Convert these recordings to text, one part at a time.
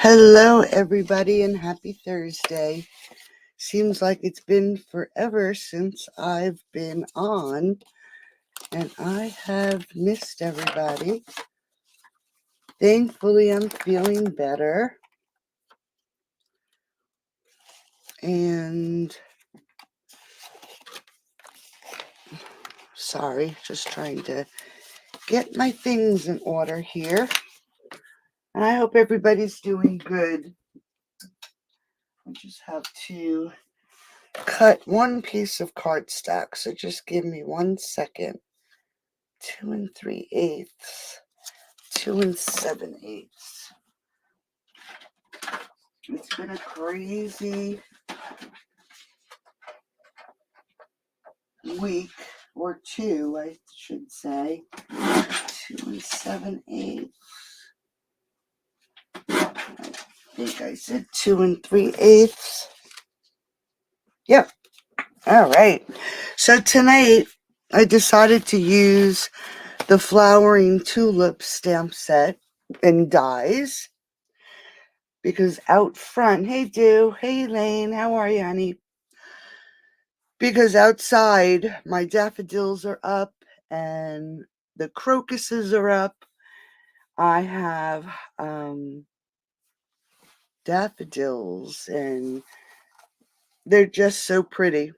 Hello, everybody, and happy Thursday. Seems like it's been forever since I've been on, and I have missed everybody. Thankfully, I'm feeling better, and sorry, just trying to get my things in order here. And I hope everybody's doing good. I just have to cut one piece of cardstock, so just give me 1 second. 2 3/8, 2 7/8. It's been a crazy week or two, I should say. 2 7/8. I think I said 2 3/8. Yep. All right. So tonight I decided to use the Flowering Tulips stamp set and dies because out front, hey Dew, hey Elaine, how are you, honey? Because outside my daffodils are up and the crocuses are up. I have daffodils and they're just so pretty.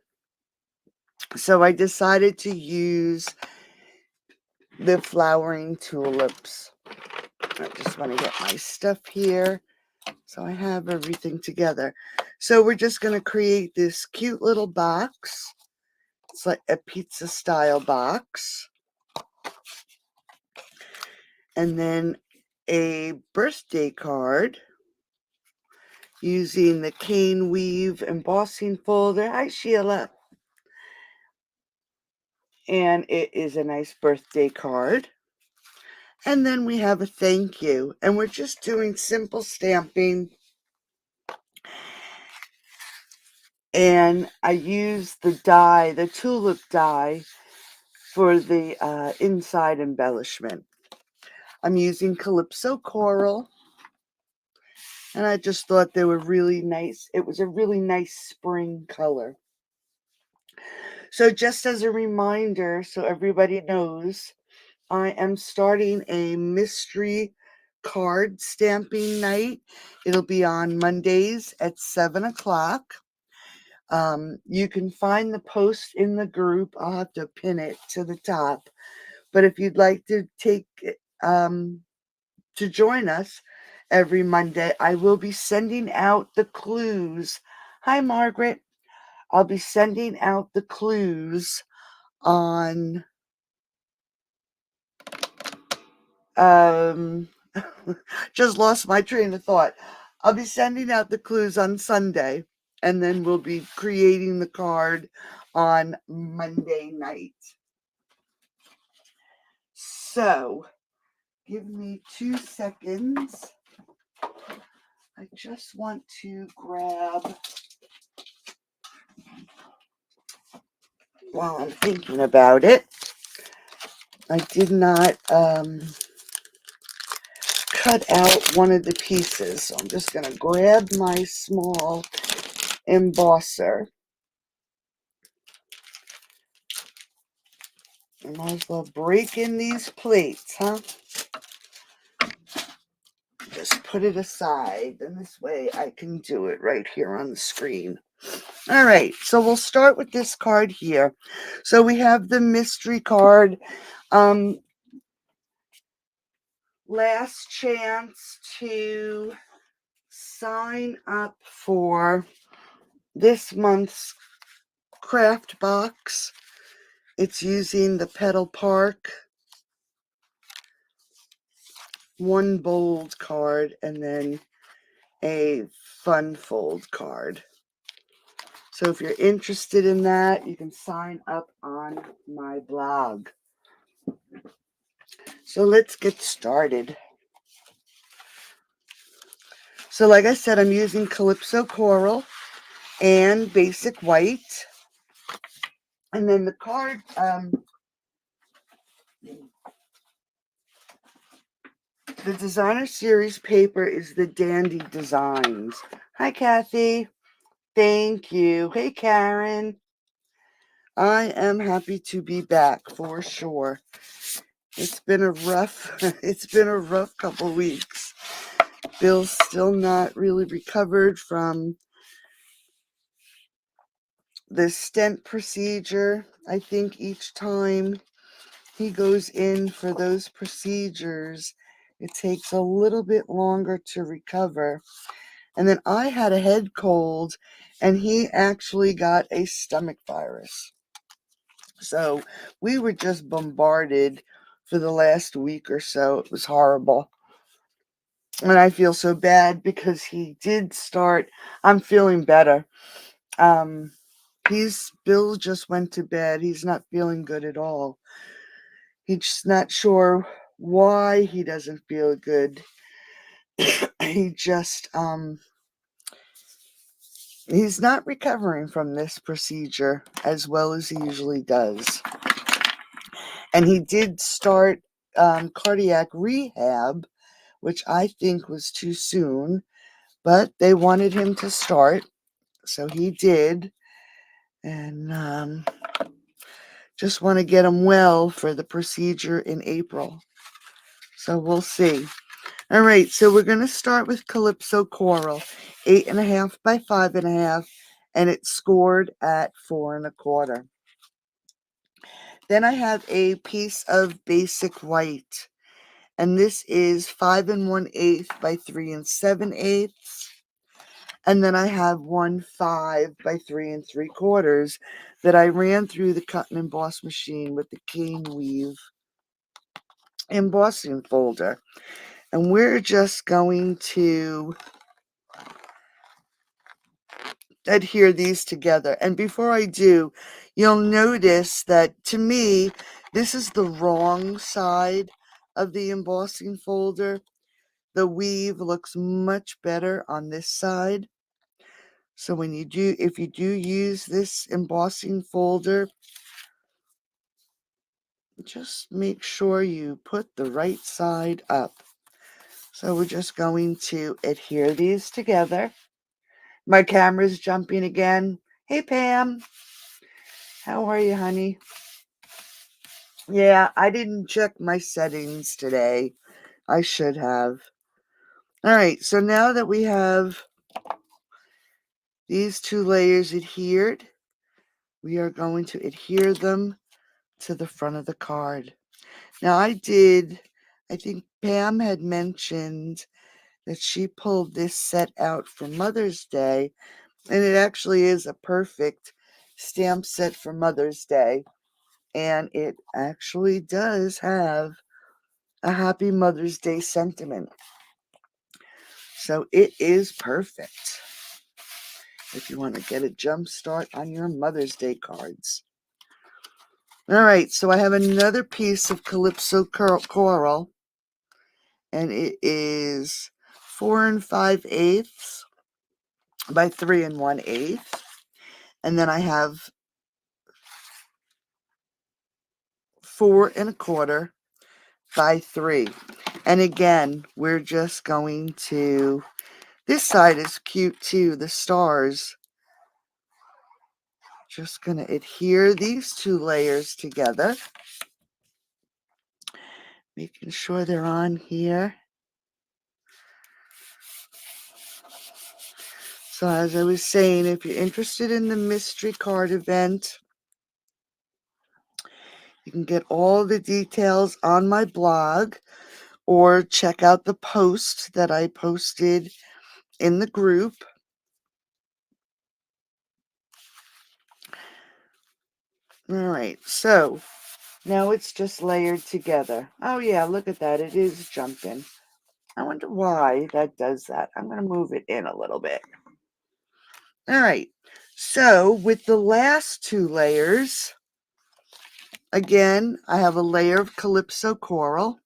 So I decided to use the Flowering Tulips. I just want to get my stuff here so I have everything together. So we're just going to create this cute little box. It's like a pizza style box. And then a birthday card using the cane weave embossing folder. Hi, Sheila. And it is a nice birthday card. And then we have a thank you. And we're just doing simple stamping. And I use the die, the tulip die, for the inside embellishment. I'm using Calypso Coral. And I just thought they were really nice. It was a really nice spring color. So just as a reminder, so everybody knows, I am starting a mystery card stamping night. It'll be on Mondays at 7 o'clock. You can find the post in the group. I'll have to pin it to the top. But if you'd like to to join us every Monday, I will be sending out the clues. Hi, Margaret. I'll be sending out the clues on just lost my train of thought. I'll be sending out the clues on Sunday, and then we'll be creating the card on Monday night. So give me 2 seconds. I just want to grab, while I'm thinking about it, I did not cut out one of the pieces. So I'm just going to grab my small embosser. I might as well break in these plates, huh? Just put it aside, and this way I can do it right here on the screen. All right, so we'll start with this card here. So we have the mystery card. Last chance to sign up for this month's craft box. It's using the Petal Park one bold card and then a fun fold card. So if you're interested in that, you can sign up on my blog. So let's get started. So like I said, I'm using Calypso Coral and Basic White. And then the card, The designer series paper is the Dandy Designs. Hi, Kathy. Thank you. Hey, Karen. I am happy to be back for sure. It's been a rough, it's been a rough couple weeks. Bill's still not really recovered from the stent procedure. I think each time he goes in for those procedures, it takes a little bit longer to recover. And then I had a head cold, and he actually got a stomach virus. So we were just bombarded for the last week or so. It was horrible. And I feel so bad because he did start. I'm feeling better. Bill just went to bed. He's not feeling good at all. He's just not sure why he doesn't feel good. He just he's not recovering from this procedure as well as he usually does. And he did start cardiac rehab, which I think was too soon, but they wanted him to start, so he did. And just want to get him well for the procedure in April. So we'll see. All right, so we're going to start with Calypso Coral, 8.5 by 5.5, and it's scored at 4 1/4. Then I have a piece of basic white, and this is 5 1/8 by 3 7/8. And then I have one 5 by 3 3/4 that I ran through the cut and emboss machine with the cane weave embossing folder. And we're just going to adhere these together. And before I do, you'll notice that to me, this is the wrong side of the embossing folder. The weave looks much better on this side. So if you do use this embossing folder, just make sure you put the right side up. So we're just going to adhere these together. My camera's jumping again. Hey, Pam. How are you, honey? Yeah, I didn't check my settings today. I should have. All right, so now that we have these two layers adhered, we are going to adhere them to the front of the card. Now I think Pam had mentioned that she pulled this set out for Mother's Day, and it actually is a perfect stamp set for Mother's Day. And it actually does have a Happy Mother's Day sentiment. So it is perfect if you want to get a jump start on your Mother's Day cards. All right, so I have another piece of Calypso Coral, and it is 4 5/8 by 3 1/8. And then I have 4 1/4 by 3. And again, we're just going to, this side is cute too, the stars. Just going to adhere these two layers together, making sure they're on here. So as I was saying, if you're interested in the mystery card event, you can get all the details on my blog or check out the post that I posted in the group. All right, so now it's just layered together. Oh yeah, look at that. It is jumping. I wonder why that does that. I'm going to move it in a little bit. All right, so with the last two layers, again, I have a layer of Calypso Coral,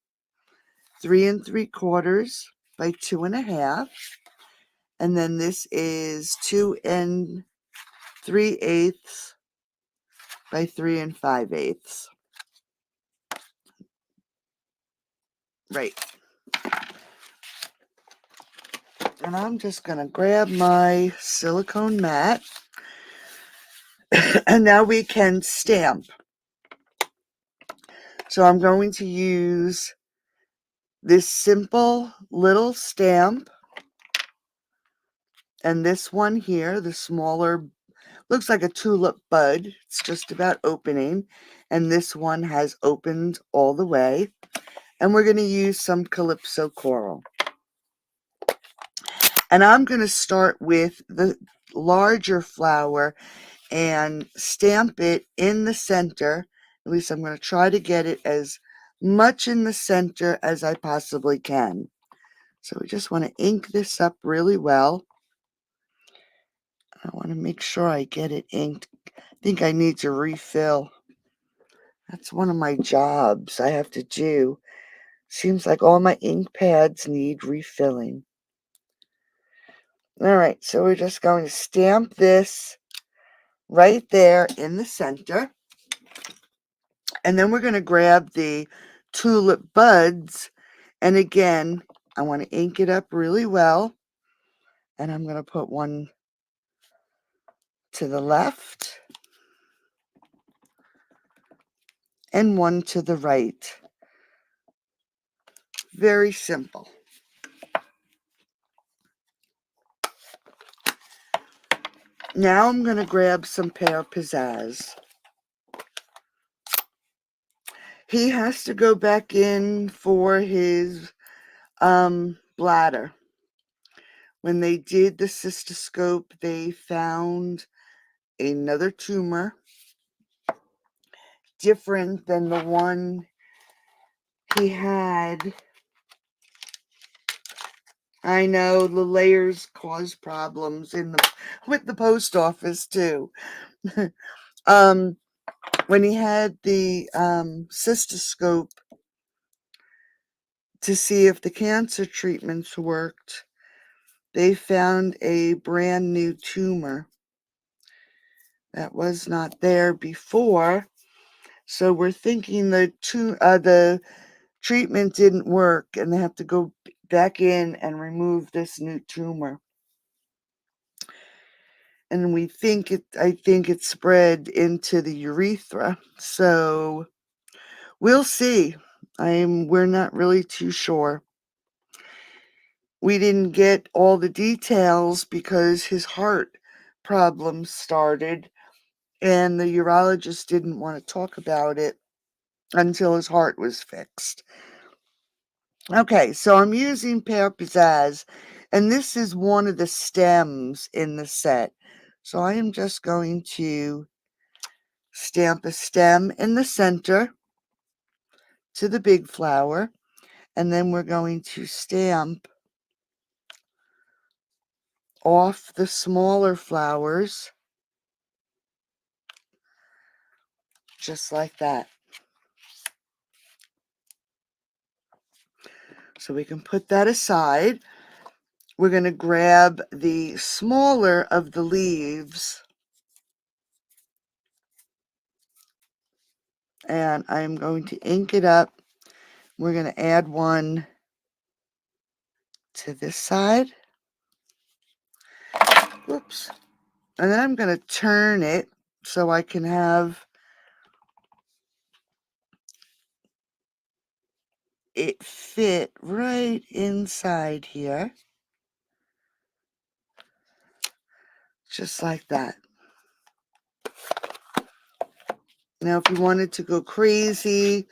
3 3/4 by 2 1/2. And then this is 2 3/8 by 3 5/8. Right. And I'm just going to grab my silicone mat. And now we can stamp. So I'm going to use this simple little stamp. And this one here, the smaller, looks like a tulip bud. It's just about opening. And this one has opened all the way. And we're going to use some Calypso coral. And I'm going to start with the larger flower and stamp it in the center. At least I'm going to try to get it as much in the center as I possibly can. So we just want to ink this up really well. I want to make sure I get it inked. I think I need to refill. That's one of my jobs I have to do. Seems like all my ink pads need refilling. All right, so we're just going to stamp this right there in the center. And then we're going to grab the tulip buds. And again, I want to ink it up really well. And I'm going to put one to the left and one to the right. Very simple. Now I'm going to grab some pear pizzazz. He has to go back in for his bladder. When they did the cystoscope, they found another tumor, different than the one he had. I know the layers cause problems with the post office too. When he had the cystoscope to see if the cancer treatments worked, they found a brand new tumor that was not there before. So we're thinking the treatment didn't work, and they have to go back in and remove this new tumor. And I think it spread into the urethra. So we'll see. We're not really too sure. We didn't get all the details because his heart problems started, and the urologist didn't want to talk about it until his heart was fixed. Okay, so I'm using pear pizzazz, and this is one of the stems in the set. So I am just going to stamp a stem in the center to the big flower, and then we're going to stamp off the smaller flowers just like that. So we can put that aside. We're going to grab the smaller of the leaves, and I'm going to ink it up. We're going to add one to this side. Whoops. And then I'm going to turn it so I can have it fit right inside here. Just like that. Now, if you wanted to go crazy,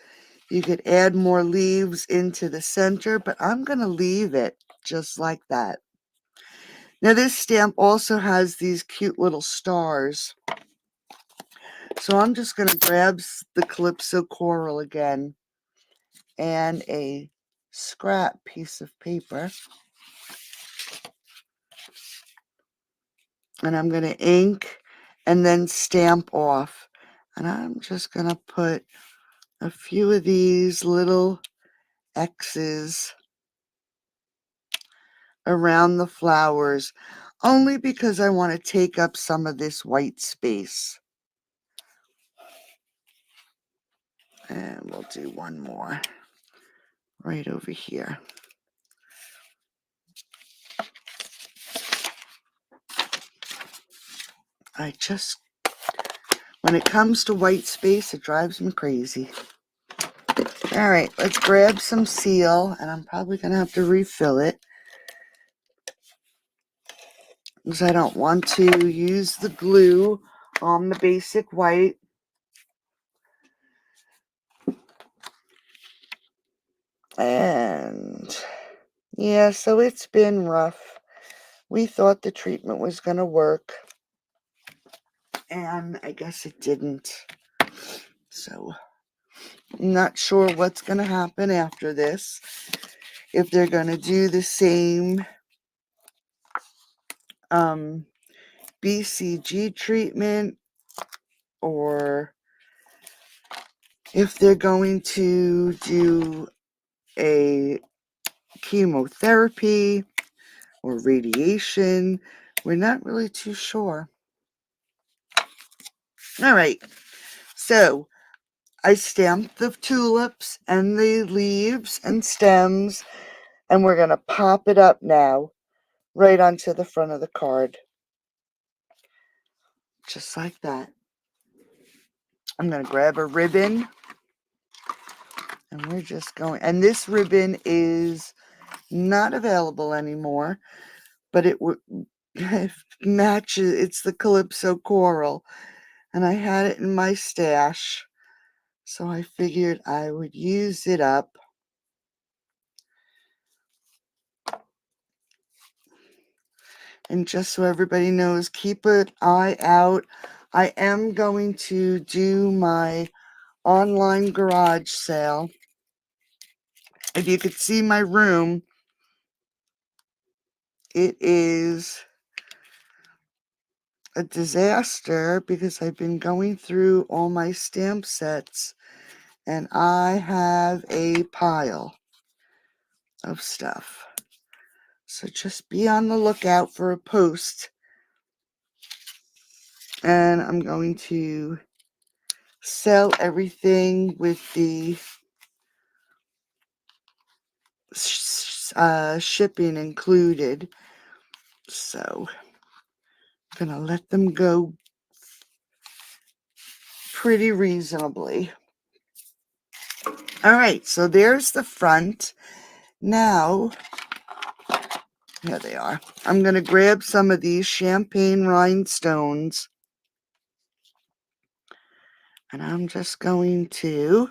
you could add more leaves into the center, but I'm going to leave it just like that. Now, this stamp also has these cute little stars. So I'm just going to grab the Calypso coral again and a scrap piece of paper. And I'm going to ink and then stamp off. And I'm just going to put a few of these little X's around the flowers, only because I want to take up some of this white space. And we'll do one more right over here. when it comes to white space, it drives me crazy. All right, let's grab some seal, and I'm probably going to have to refill it because I don't want to use the glue on the basic white. And yeah, so it's been rough. We thought the treatment was going to work, and I guess it didn't. So I'm not sure what's going to happen after this. If they're going to do the same BCG treatment, or if they're going to do a chemotherapy or radiation. We're not really too sure. All right, so I stamped the tulips and the leaves and stems, and we're going to pop it up now right onto the front of the card. Just like that. I'm going to grab a ribbon, and we're just going, and this ribbon is not available anymore, but it matches, it's the Calypso Coral, and I had it in my stash, so I figured I would use it up. And just so everybody knows, keep an eye out. I am going to do my online garage sale. If you could see my room, it is a disaster because I've been going through all my stamp sets, and I have a pile of stuff. So just be on the lookout for a post. And I'm going to sell everything with the shipping included. So I'm going to let them go pretty reasonably. All right, so there's the front. Now, here they are. I'm going to grab some of these champagne rhinestones, and I'm just going to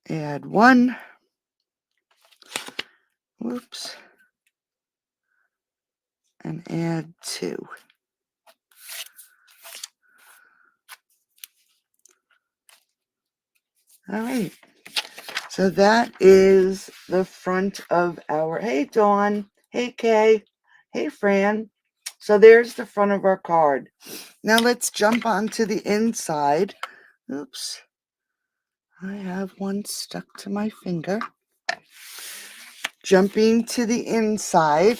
add one. Whoops. And add two. All right. So that is the front of our, hey Dawn, hey Kay, hey Fran. So there's the front of our card. Now let's jump onto the inside. Oops. I have one stuck to my finger. Jumping to the inside.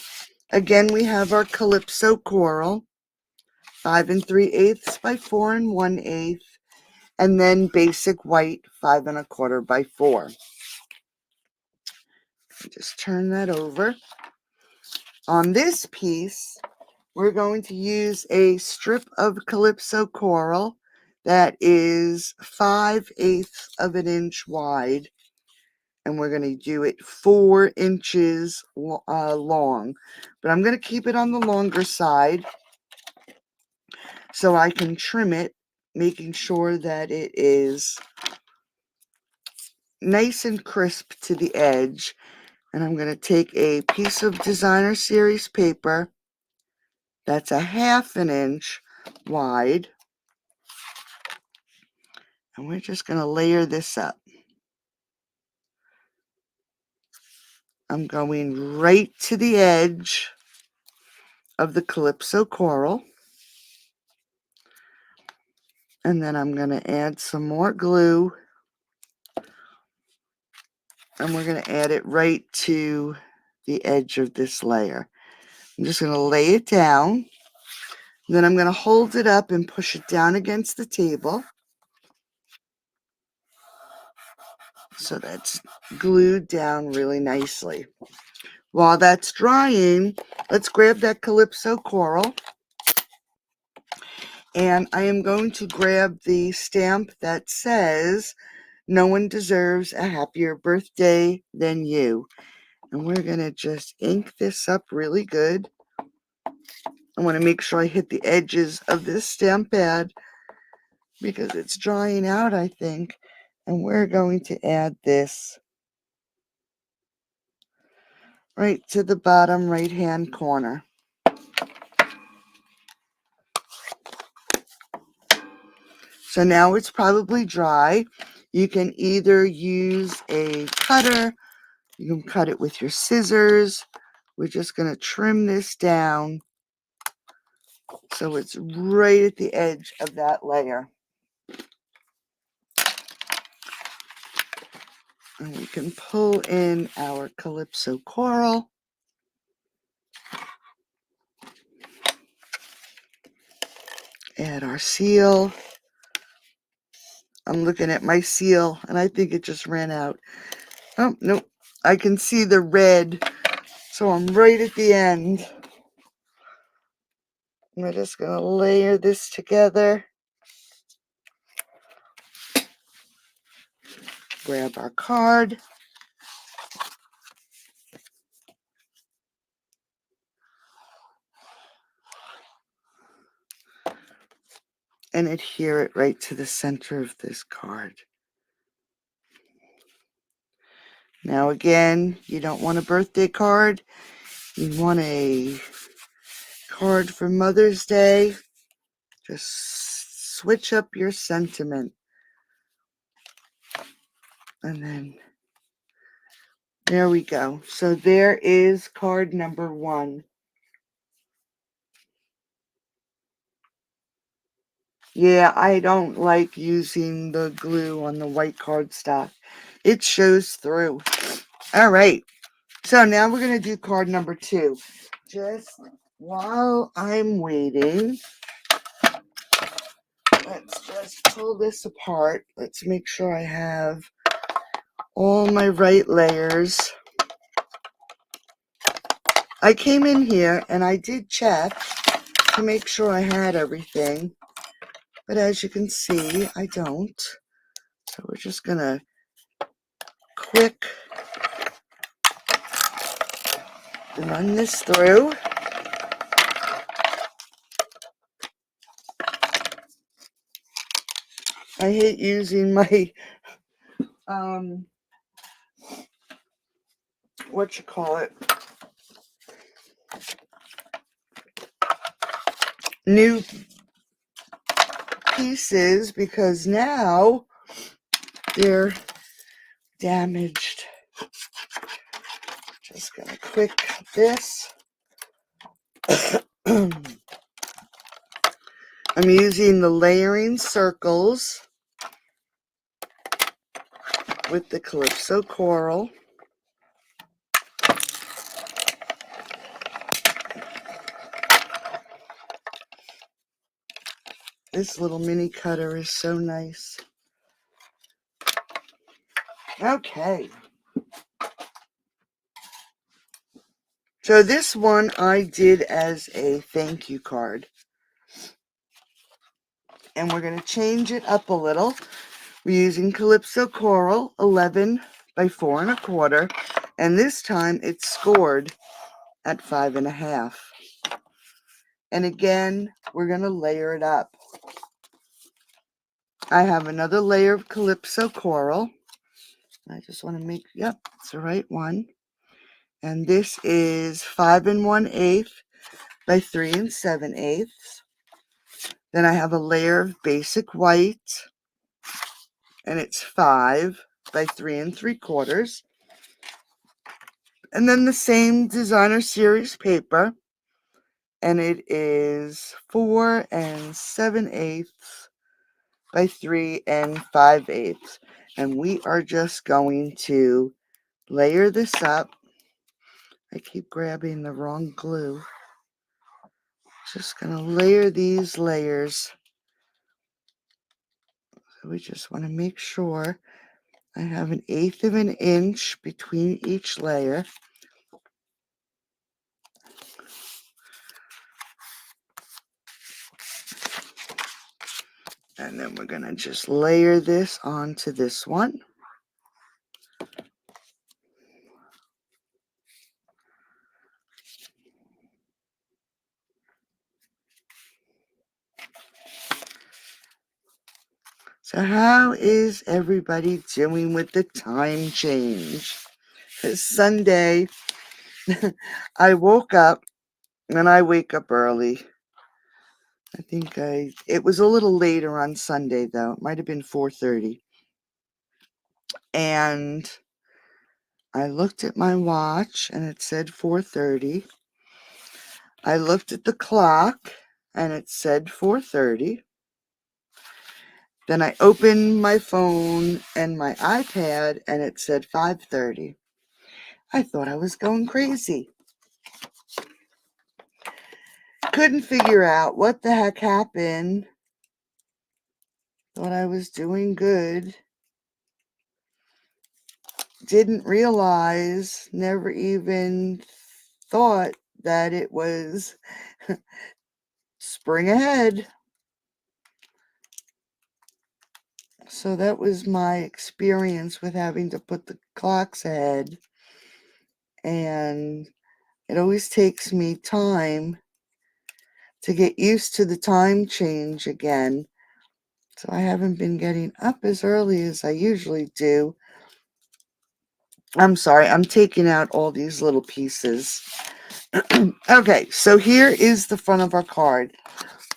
Again, we have our Calypso Coral, 5 3/8 by 4 1/8, and then basic white, 5 1/4 by 4. Just turn that over. On this piece, we're going to use a strip of Calypso Coral that is 5/8 of an inch wide, and we're going to do it 4 inches long. But I'm going to keep it on the longer side so I can trim it, making sure that it is nice and crisp to the edge. And I'm going to take a piece of Designer Series paper that's a 1/2 inch wide, and we're just going to layer this up. I'm going right to the edge of the Calypso Coral, and then I'm going to add some more glue, and we're going to add it right to the edge of this layer. I'm just going to lay it down, then I'm going to hold it up and push it down against the table so that's glued down really nicely. While that's drying, let's grab that Calypso Coral, And I am going to grab the stamp that says, "No one deserves a happier birthday than you." And we're going to just ink this up really good. I want to make sure I hit the edges of this stamp pad because it's drying out, I think. And we're going to add this right to the bottom right-hand corner. So now it's probably dry. You can either use a cutter, you can cut it with your scissors. We're just going to trim this down so it's right at the edge of that layer. And we can pull in our Calypso coral. Add our seal. I'm looking at my seal and I think it just ran out. Oh, nope. I can see the red. So I'm right at the end. We're just going to layer this together. Grab our card. And adhere it right to the center of this card. Now again, you don't want a birthday card. You want a card for Mother's Day. Just switch up your sentiment. And then there we go. So there is card number 1. Yeah, I don't like using the glue on the white cardstock. It shows through. All right. So now we're going to do card number 2. Just while I'm waiting, let's just pull this apart. Let's make sure I have all my right layers. I came in here and I did check to make sure I had everything. But as you can see, I don't. So we're just going to quick run this through. I hate using my, new pieces because now they're damaged. Just gonna quick cut this. I'm using the layering circles with the Calypso coral. This little mini cutter is so nice. Okay. So this one I did as a thank you card. And we're going to change it up a little. We're using Calypso Coral 11 by 4 1/4. And this time it's scored at 5 1/2. And again, we're going to layer it up. I have another layer of Calypso Coral. I just want to make, yep, it's the right one. And this is 5 1/8 by 3 7/8. Then I have a layer of basic white, and it's 5 by 3 3/4. And then the same designer series paper, and it is 4 7/8 by 3 5/8. And we are just going to layer this up. I keep grabbing the wrong glue. Just going to layer these layers. So we just want to make sure I have 1/8 of an inch between each layer. And then we're going to just layer this onto this one. So how is everybody doing with the time change? It's Sunday. I woke up, and I wake up early. I think it was a little later on Sunday, though. It might have been 4:30. And I looked at my watch, and it said 4:30. I looked at the clock, and it said 4:30. Then I opened my phone and my iPad, and it said 5:30. I thought I was going crazy. Couldn't figure out what the heck happened. Thought I was doing good. Didn't realize, never even thought that it was spring ahead. So that was my experience with having to put the clocks ahead. And it always takes me time to get used to the time change again. So I haven't been getting up as early as I usually do. I'm sorry, I'm taking out all these little pieces. Okay, so here is the front of our card.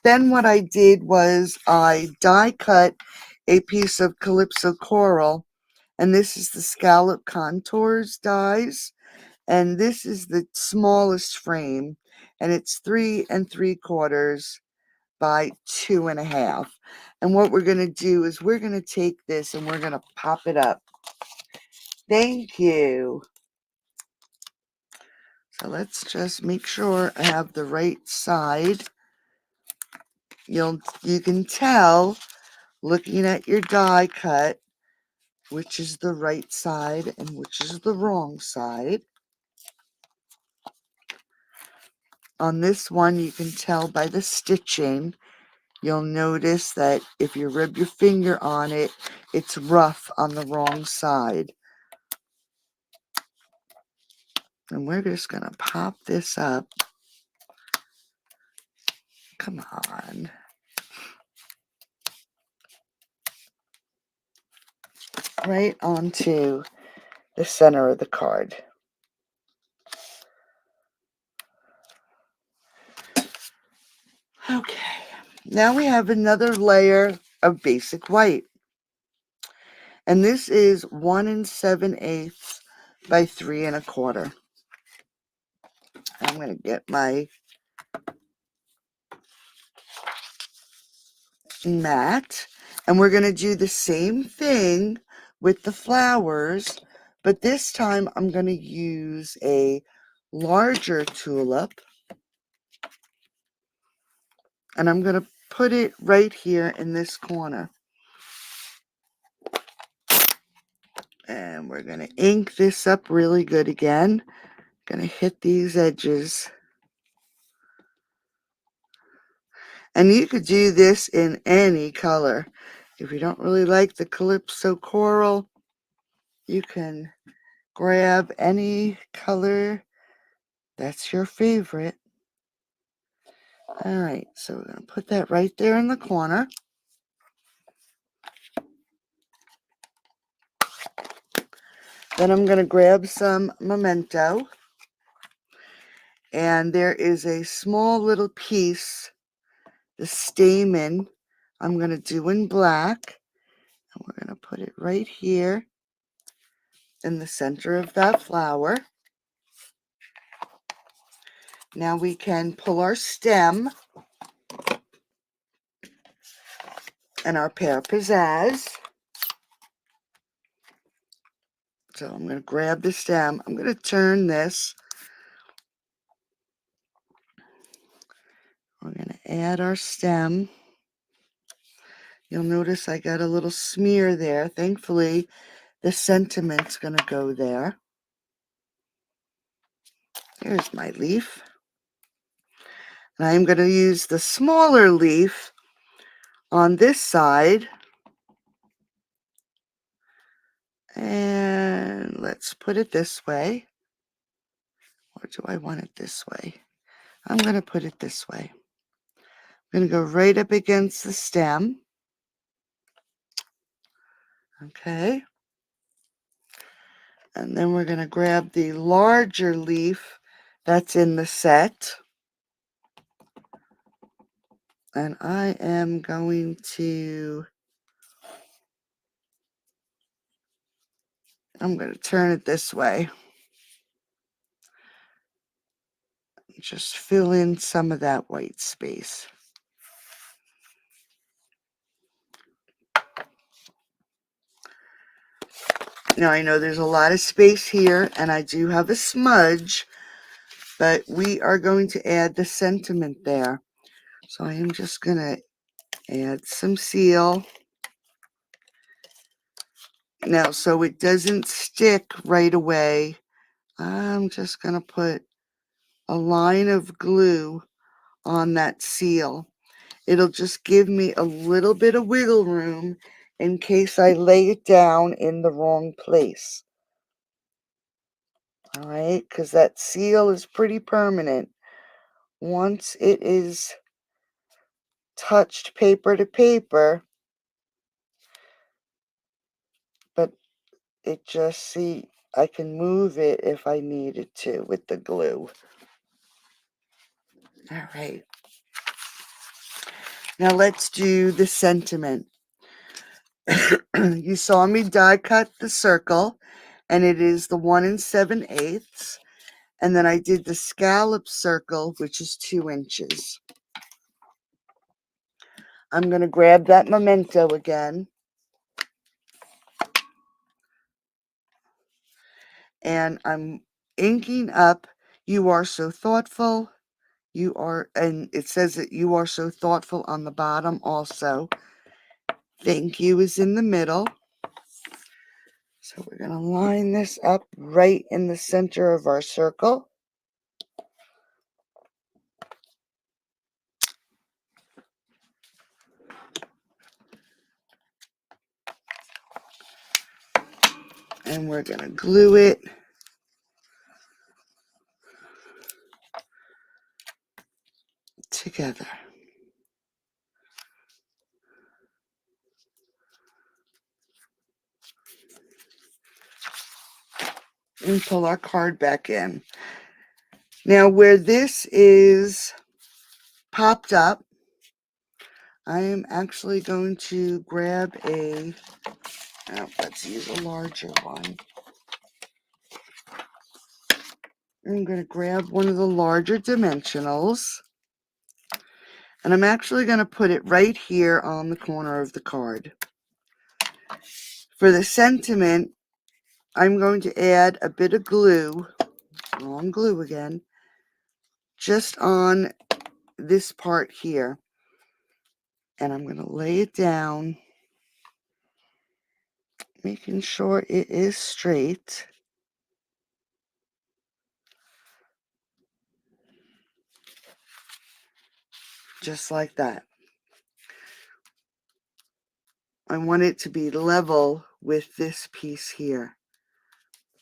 Then what I did was I die cut a piece of Calypso Coral, and this is the Scallop Contours dies, and this is the smallest frame, and it's 3 3/4 by 2.5. And what we're going to do is we're going to take this and we're going to pop it up. Thank you. So let's just make sure I have the right side. You can tell looking at your die cut which is the right side and which is the wrong side. On this one, you can tell by the stitching. You'll notice that if you rub your finger on it, it's rough on the wrong side. And we're just going to pop this up. Come on. Right onto the center of the card. Okay. Now we have another layer of basic white. And this is 1 7/8 by 3 1/4. I'm going to get my mat, and we're going to do the same thing with the flowers, but this time I'm going to use a larger tulip, and I'm going to put it right here in this corner. And we're going to ink this up really good again. Going to hit these edges. And you could do this in any color. If you don't really like the Calypso Coral, you can grab any color that's your favorite. All right, so we're going to put that right there in the corner. Then I'm going to grab some Memento. And there is a small little piece, the stamen, I'm going to do in black. And we're going to put it right here in the center of that flower. Now we can pull our stem and our pear pizzazz. So I'm going to grab the stem. I'm going to turn this. We're going to add our stem. You'll notice I got a little smear there. Thankfully, the sentiment's going to go there. Here's my leaf. And I'm going to use the smaller leaf on this side. And let's put it this way. Or do I want it this way? I'm going to put it this way. I'm going to go right up against the stem. Okay. And then we're going to grab the larger leaf that's in the set. And I am going to, I'm going to turn it this way. Just fill in some of that white space. Now I know there's a lot of space here and I do have a smudge, but we are going to add the sentiment there. So I am just going to add some seal. Now, so it doesn't stick right away, I'm just going to put a line of glue on that seal. It'll just give me a little bit of wiggle room in case I lay it down in the wrong place. All right, because that seal is pretty permanent. Once it is touched paper to paper, but it just, see, I can move it if I needed to with the glue. All right. Now let's do the sentiment. You saw me die cut the circle, and it is the 1 7/8. And then I did the scallop circle, which is 2 inches. I'm going to grab that memento again. And I'm inking up, "You are so thoughtful." You are, and it says that "you are so thoughtful" on the bottom also. "Thank you" is in the middle. So we're going to line this up right in the center of our circle. And we're going to glue it together. And pull our card back in. Now where this is popped up, I am actually going to grab let's use a larger one. I'm going to grab one of the larger dimensionals, and I'm actually going to put it right here on the corner of the card. For the sentiment, I'm going to add a bit of glue, long glue again, just on this part here. And I'm going to lay it down, making sure it is straight. Just like that. I want it to be level with this piece here.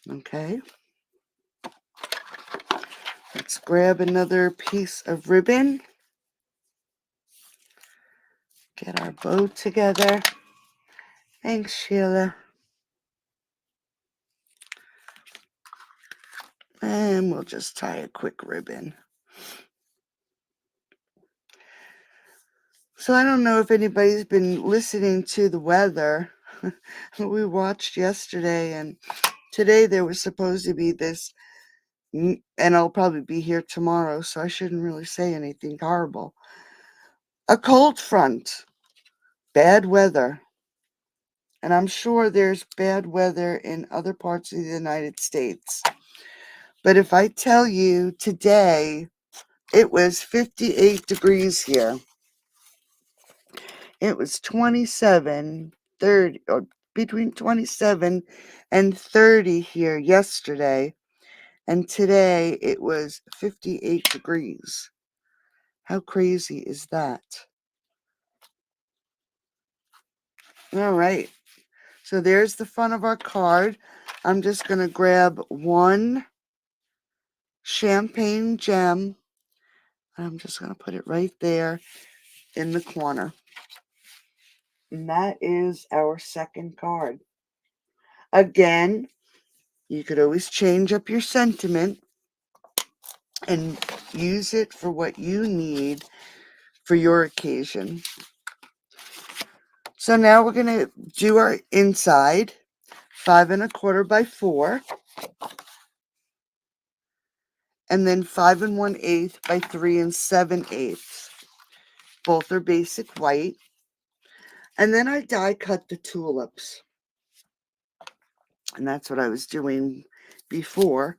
Okay. Let's grab another piece of ribbon. Get our bow together. Thanks, Sheila. And we'll just tie a quick ribbon. So I don't know if anybody's been listening to the weather. We watched yesterday, and today there was supposed to be this, and I'll probably be here tomorrow, so I shouldn't really say anything horrible. A cold front, bad weather. And I'm sure there's bad weather in other parts of the United States. But if I tell you today, it was 58 degrees here. It was 27, 30, or between 27 and 30 here yesterday. And today it was 58 degrees. How crazy is that? All right. So there's the front of our card. I'm just going to grab one champagne gem. I'm just going to put it right there in the corner. And that is our second card. Again, you could always change up your sentiment and use it for what you need for your occasion. So now we're going to do our inside, 5 1/4 by 4, and then 5 1/8 by 3 7/8. Both are basic white. And then I die cut the tulips. And that's what I was doing before.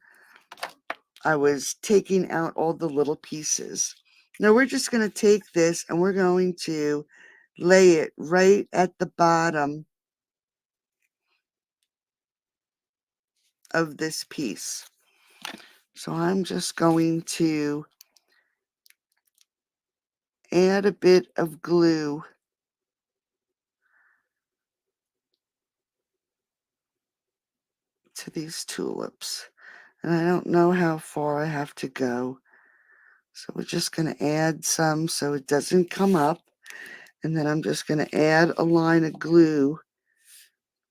I was taking out all the little pieces. Now we're just going to take this and we're going to lay it right at the bottom of this piece. So I'm just going to add a bit of glue to these tulips. And I don't know how far I have to go. So we're just going to add some so it doesn't come up. And then I'm just going to add a line of glue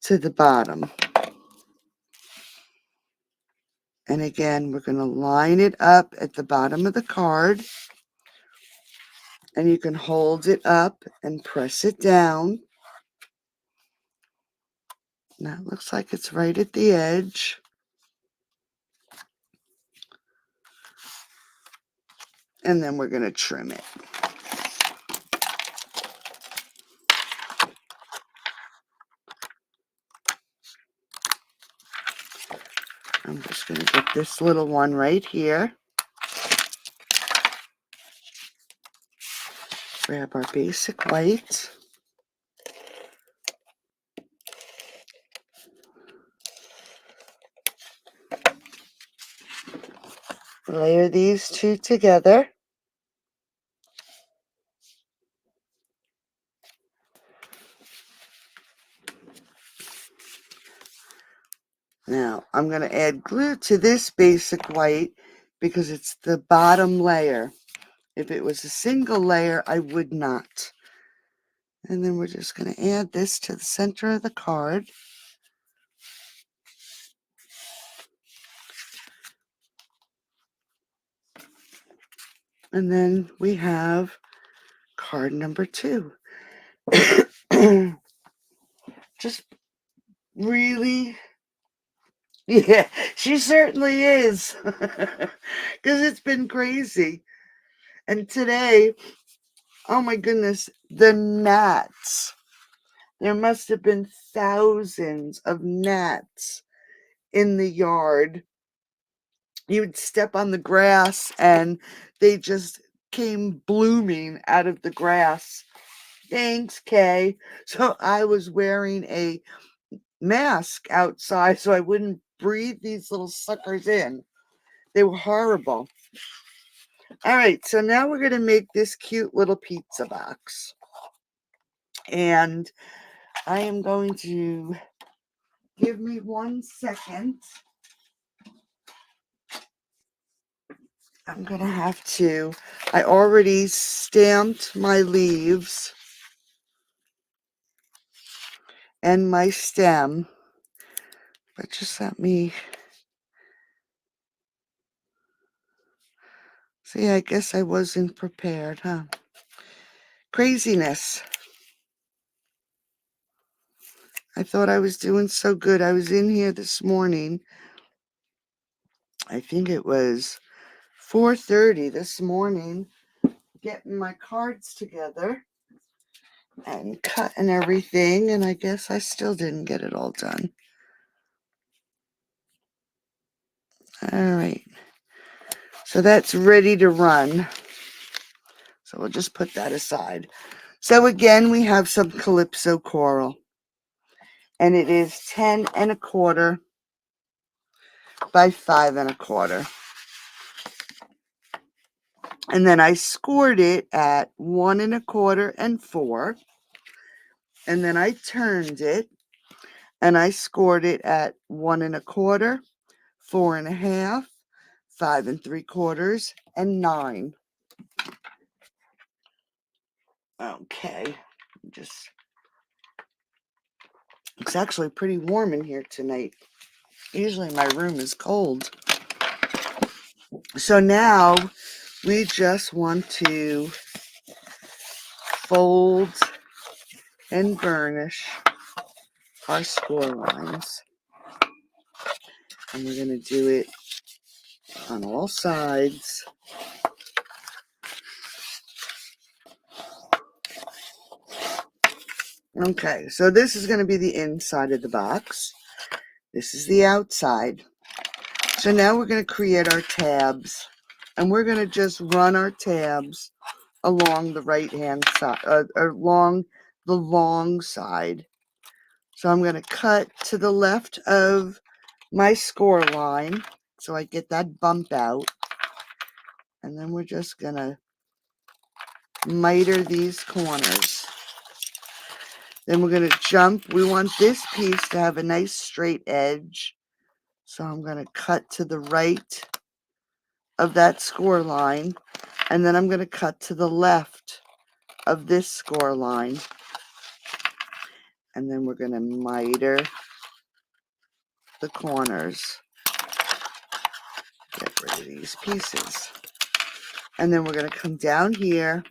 to the bottom. And again, we're going to line it up at the bottom of the card. And you can hold it up and press it down. Now it looks like it's right at the edge. And then we're going to trim it. I'm just going to get this little one right here. Grab our basic white. Layer these two together. Now, I'm going to add glue to this basic white because it's the bottom layer. If it was a single layer, I would not. And then we're just going to add this to the center of the card. And then we have card number 2. Just really, yeah, she certainly is. Because it's been crazy. And today, oh my goodness, the gnats. There must have been thousands of gnats in the yard. You would step on the grass and they just came blooming out of the grass. Thanks, Kay. So I was wearing a mask outside so I wouldn't breathe these little suckers in. They were horrible. All right, so now we're going to make this cute little pizza box. And I am going to give me 1 second. I'm going to have to, I already stamped my leaves and my stem, but just let me, see, I guess I wasn't prepared, huh? Craziness. I thought I was doing so good. I was in here this morning. I think it was 4:30 this morning, getting my cards together and cutting everything, and I guess I still didn't get it all done. All right. So that's ready to run. So we'll just put that aside. So again, we have some Calypso coral. And it is 10 1/4 by 5 1/4. And then I scored it at 1 1/4 and 4. and then I turned it and I scored it at 1 1/4, 4 1/2, 5 3/4, and 9. Okay, just it's actually pretty warm in here tonight. Usually my room is cold. So now we just want to fold and burnish our score lines. And we're going to do it on all sides. Okay, so this is going to be the inside of the box. This is the outside. So now we're going to create our tabs. And we're going to just run our tabs along the right-hand side, along the long side. So I'm going to cut to the left of my score line so I get that bump out. And then we're just going to miter these corners. Then we're going to jump. We want this piece to have a nice straight edge. So I'm going to cut to the right of that score line. And then I'm going to cut to the left of this score line. And then we're going to miter the corners. Get rid of these pieces. And then we're going to come down here.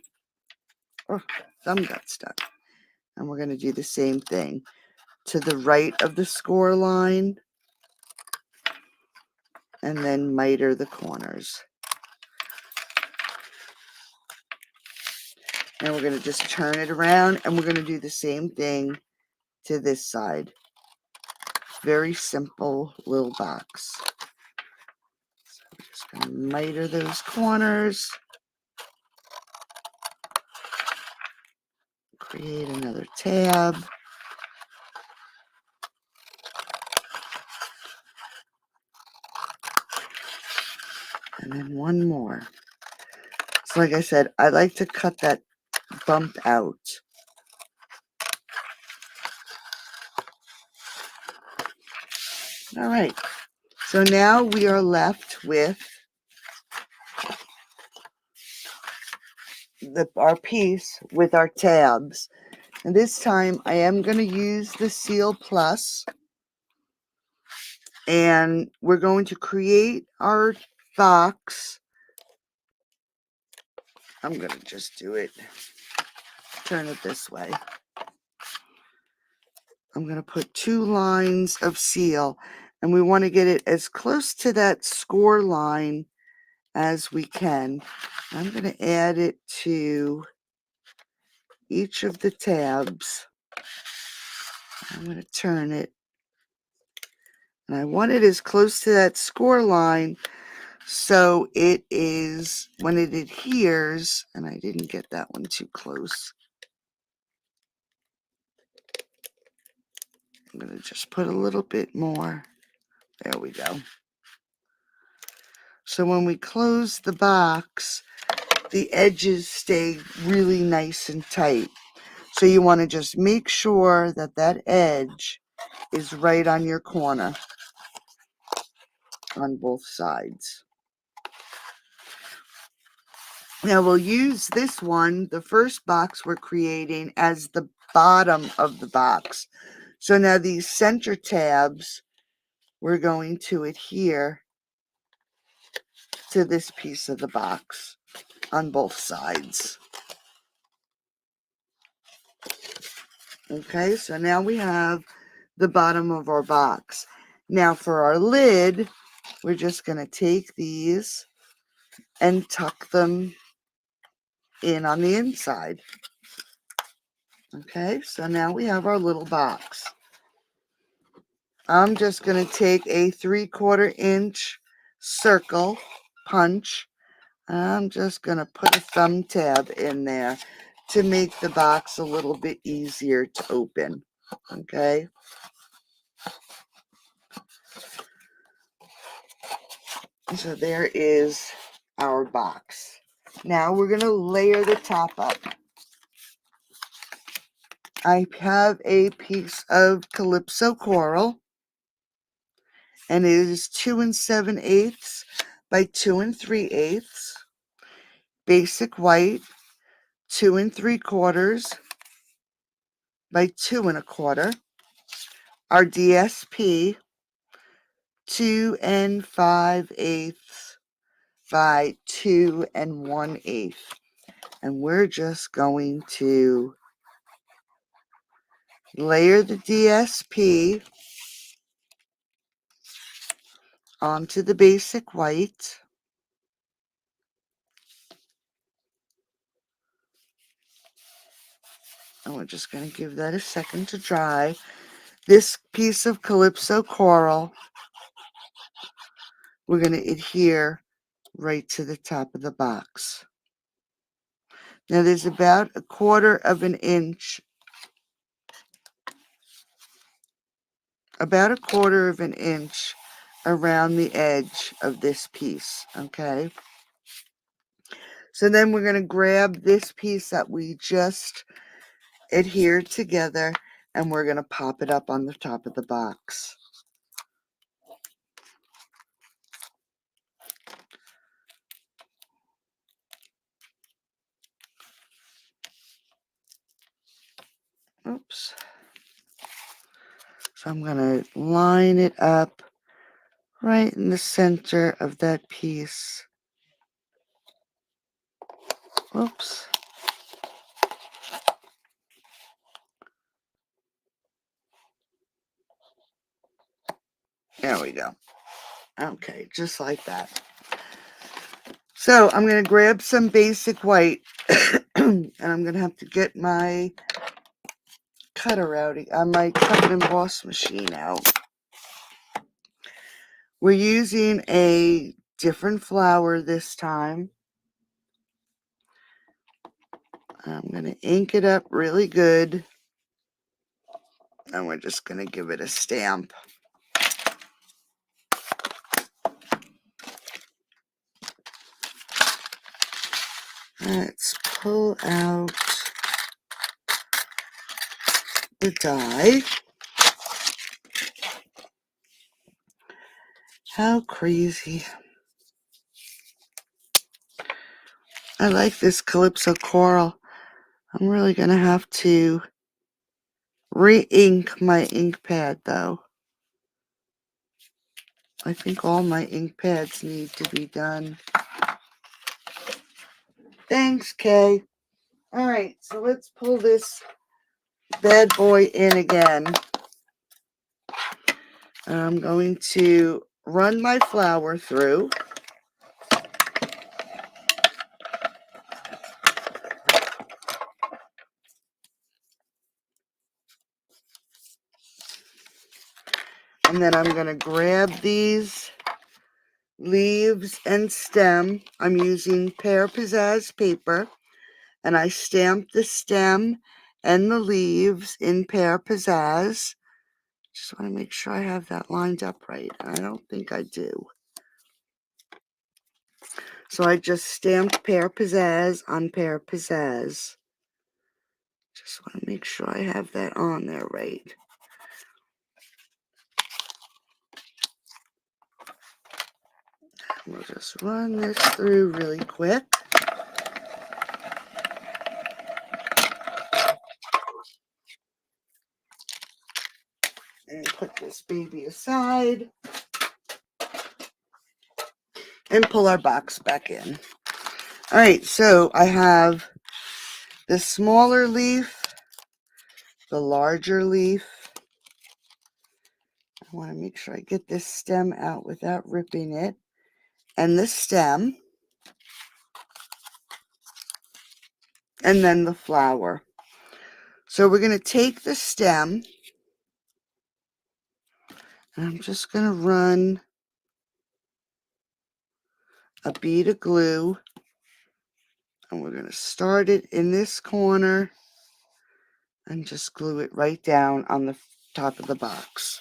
Oh, thumb got stuck. And we're going to do the same thing. To the right of the score line. And then miter the corners. And we're going to just turn it around. And we're going to do the same thing to this side. Very simple little box. So we're just going to miter those corners. Create another tab. And then one more. So like I said, I like to cut that bump out. All right. So now we are left with our piece with our tabs. And this time I am going to use the Seal Plus. And we're going to create our box. I'm going to just do it. Turn it this way. I'm going to put 2 lines of seal. And we want to get it as close to that score line as we can. I'm going to add it to each of the tabs. I'm going to turn it. And I want it as close to that score line so it is, when it adheres, and I didn't get that one too close. I'm going to just put a little bit more. There we go. So when we close the box, the edges stay really nice and tight. So you want to just make sure that that edge is right on your corner on both sides. Now we'll use this one, the first box we're creating, as the bottom of the box. So now these center tabs, we're going to adhere to this piece of the box on both sides. Okay, so now we have the bottom of our box. Now for our lid, we're just going to take these and tuck them in on the inside. Okay, so now we have our little box. I'm just going to take a 3/4 inch circle punch. I'm just going to put a thumb tab in there to make the box a little bit easier to open. Okay. So there is our box. Now we're going to layer the top up. I have a piece of Calypso coral, and it is 2 7/8 by 2 3/8. Basic white, 2 3/4 by 2 1/4. Our DSP, 2 5/8 by 2 1/8. And we're just going to layer the DSP onto the basic white. And we're just going to give that a second to dry. This piece of Calypso coral, we're going to adhere right to the top of the box. Now there's about 1/4 of an inch, around the edge of this piece, okay? So then we're going to grab this piece that we just adhered together, and we're going to pop it up on the top of the box. Oops. So I'm going to line it up right in the center of that piece. Oops. There we go. Okay, just like that. So I'm going to grab some basic white, and I'm going to have to get my cutter out, my cut and emboss machine out. We're using a different flower this time. I'm going to ink it up really good, and we're just going to give it a stamp. Let's pull out the die. How crazy. I like this Calypso coral. I'm really going to have to re-ink my ink pad, though. I think all my ink pads need to be done. Thanks, Kay. All right, so let's pull this bad boy in again. I'm going to run my flower through. And then I'm going to grab these leaves and stem. I'm using Pear Pizzazz paper, and I stamped the stem and the leaves in Pear Pizzazz. Just want to make sure I have that lined up right. I don't think I do. So I just stamped Pear Pizzazz on Pear Pizzazz. Just want to make sure I have that on there right. We'll just run this through really quick. And put this baby aside. And pull our box back in. All right, so I have the smaller leaf, the larger leaf. I want to make sure I get this stem out without ripping it. And the stem. And then the flower. So we're going to take the stem. And I'm just going to run a bead of glue. And we're going to start it in this corner. And just glue it right down on the top of the box.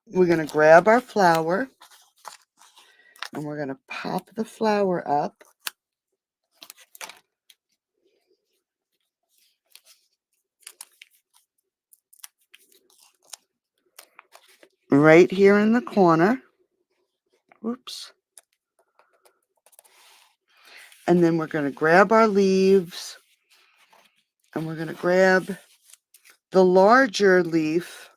We're going to grab our flower. And we're going to pop the flower up. right here in the corner. Whoops. And then we're going to grab our leaves, and we're going to grab the larger leaf.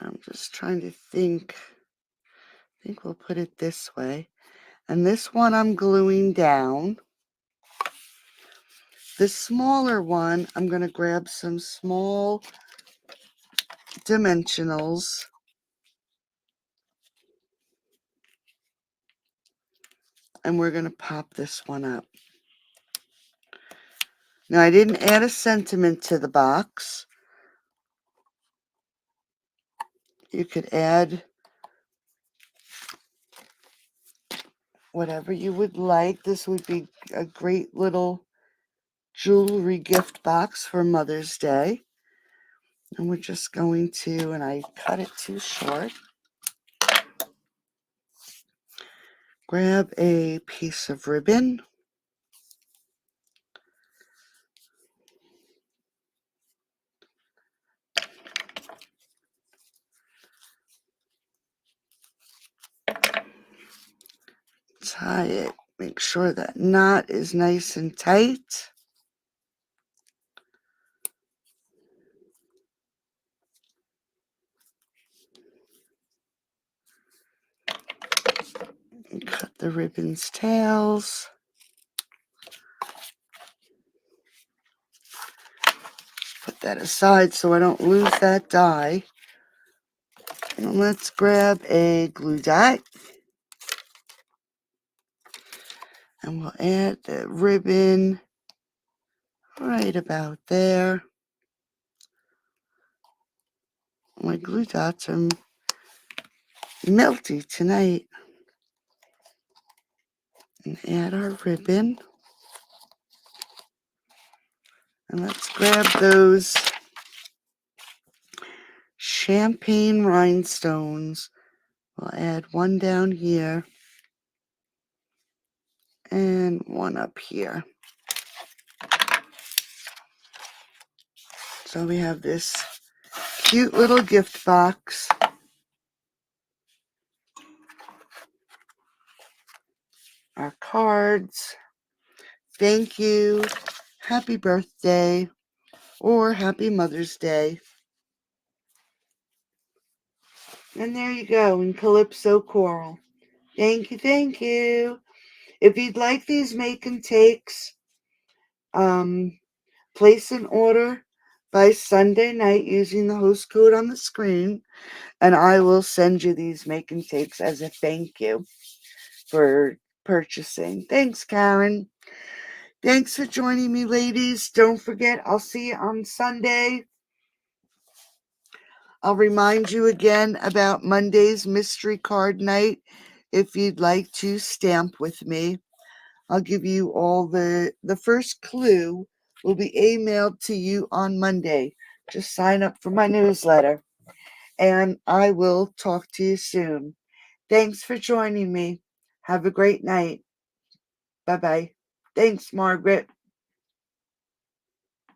I'm just trying to think. I think we'll put it this way. And this one I'm gluing down. The smaller one, I'm going to grab some small dimensionals. And we're going to pop this one up. Now, I didn't add a sentiment to the box. You could add whatever you would like. This would be a great little jewelry gift box for Mother's Day. And we're just going to, and I cut it too short, grab a piece of ribbon. Tie it. Make sure that knot is nice and tight. And cut the ribbon's tails. Put that aside so I don't lose that die. And let's grab a glue dot. And we'll add the ribbon right about there. My glue dots are melty tonight. And add our ribbon. And let's grab those champagne rhinestones. We'll add one down here and one up here. So we have this cute little gift box. Our cards. Thank you. Happy birthday. Or happy Mother's Day. And there you go in Calypso Coral. Thank you, thank you. If you'd like these make and takes, place an order by Sunday night using the host code on the screen, and I will send you these make and takes as a thank you for purchasing. Thanks, Karen. Thanks for joining me, ladies. Don't forget, I'll see you on Sunday. I'll remind you again about Monday's mystery card night if you'd like to stamp with me. I'll give you all the first clue will be emailed to you on Monday. Just sign up for my newsletter, and I will talk to you soon. Thanks for joining me. Have a great night. Bye-bye. Thanks, Margaret.